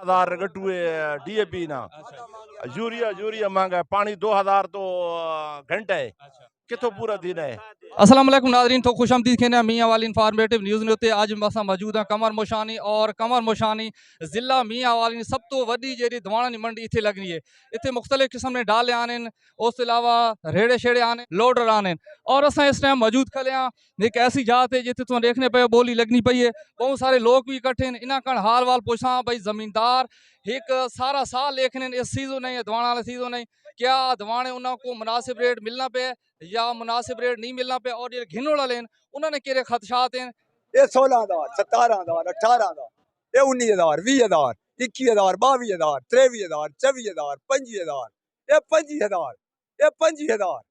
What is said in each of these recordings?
हजार गटुए DAP ना urea urea महंगा है, पानी 2000 तो घंटा है, कितो पूरा दिन है। अस्सलाम वालेकुम नाज़रीन, तो खुश आमदीद कहने मियाँ वाली इन्फॉर्मेटिव न्यूज़ ने उत्ते अज असां मौजूद हैं कमर मोशानी और कमर मोशानी ज़िला मियाँ वाली सब तो वड्डी जेह्ड़ी दवाणा दी मंडी इत्थे लगनी है। इत्थे मुख्तलिफ किस्म ने डाले आने उस अलावा रेड़े शेड़े आने लोडर आने और असां इस टाइम मौजूद खले हाँ एक ऐसी जात है जिथे तुम देखने पे बोली लगनी पई है, बहुत सारे लोग भी इकट्ठे हैं। इन्हां कण हाल वाल पुछां भाई जमींदार एक सारा साल लेखने इस सीजन नहीं है दवाणा वाला सीजन नहीं, क्या दवाणे उन्होंने मुनासिब रेट मिलना पे या मुनासिब रेट नहीं मिलना पे और ये घिन वाले उन्होंने केरे खदशात हैं। ये 16,000 17,000 18,000 ये 19,000 20,000 21,000 22,000 23,000 24,000 25,000 ये 25,000 ये 25,000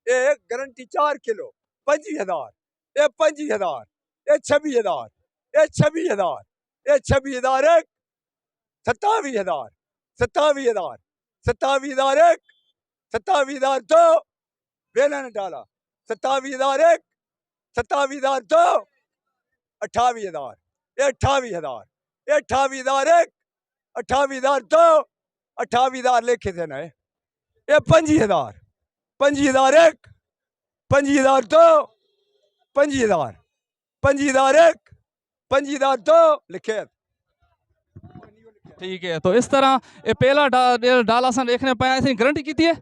ये गारंटी 4 किलो 25,000 ये 25,000 ये 26,000 ये 26,000 ये 26,000 एक 27,000 27,000 27,000 एक 27,000 दो वेला ने डाला 27,000 एक 27,000 दो 28,000 ये 28,000 ये 28,000 एक 28,000 दो 28,000 लिखे थे ना ये 25,000 25,000 एक 25,000 दो 25,000 25,000 एक 25,000 दो लिखे। ठीक है, तो इस तरह ये पहला डाला सन देखने पाया ऐसी गारंटी की है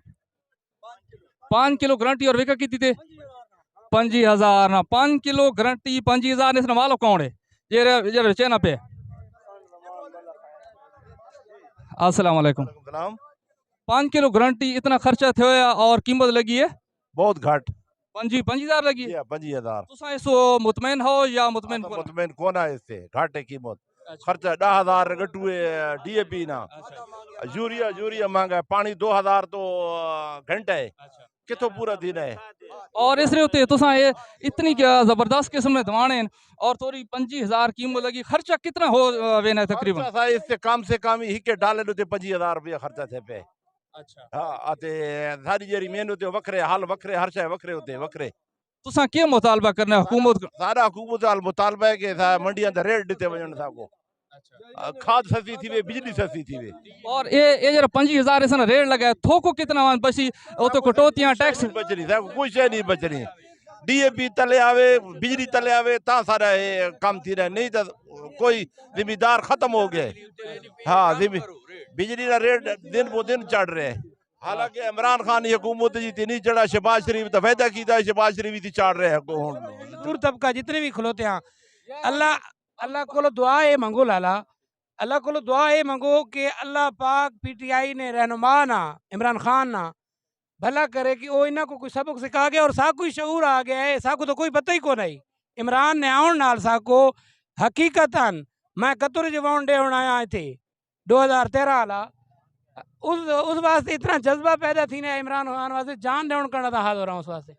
5 किलो गारंटी और विका की थी 25,000 ना 5 किलो गारंटी 25,000 इसने वालो कौन है ये चेना पे। अस्सलाम वालेकुम। 5 किलो गारंटी इतना खर्चा थे और कीमत लगी है बहुत घट 25,000 लगी है 25,000 तुसा इसो मुतमैन हो या मुतमैन कोन? मुतमैन कौन है इससे घाटे कीमत खर्चा 10,000 गटुए DAP ना यूरिया यूरिया महंगा है, पानी 2000 तो घंटा है, कितो पूरा दिन है। और इसरे उते तुसा ये इतनी क्या जबरदस्त किस्म में दवाने और थोड़ी 25,000 कीमत लगी, खर्चा कितना हो वेना तकरीबन? खर्चा सा इससे कम ही के डाले नुते 25,000 रुपया खर्चा थे पे। अच्छा हाँ आते सारी जेरी मेहनत वखरे हाल वखरे हर शय वखरे होते वखरे। तुसा क्या मुतालबा करना हुकूमत को? सारा हुकूमत हाल मुतालबा है कि मंडियां दा रेट दिते वजन साको खाद सस्ती थी वे बिजली सस्ती थी वे। और ये जरा 25,000 इसने रेट लगा है थोको कितना बची वो तो कटौतियां टैक्स बच रही साको कोई शय नहीं बच रही। DAP तले आवे बिजली तले आवे ता सारा ये काम थी रहा नहीं तो कोई जिम्मेदार खत्म हो गए। हाँ बिजली का रेट दिन ब दिन चढ़ रहे हैं, हालांकि इमरान खान की हुकूमत जी नहीं चढ़ा, शहबाज शरीफ तो फायदा किया, शहबाज शरीफ ही चढ़ रहे हैं। मजदूर तबका जितने भी खलोते हैं अल्लाह अल्लाह को दुआ ये मंगो लाला अल्लाह को दुआ ये मंगो कि अल्लाह पाक PTI ने रहनुमा ना इमरान खान ना भला करे कि वो इन्हों को कोई सबक सिखा गया और साको ही शऊर आ गया है, साको तो कोई पता ही को नहीं। इमरान ने आउन नाल साको हकीकतन मैं कतुर जवान डे होना आया थे 2013 वाला उस वास्ते इतना जज्बा पैदा थी ना इमरान खान वास्ते जान देवन करना था हाल हो रहा हूँ उस वास्ते।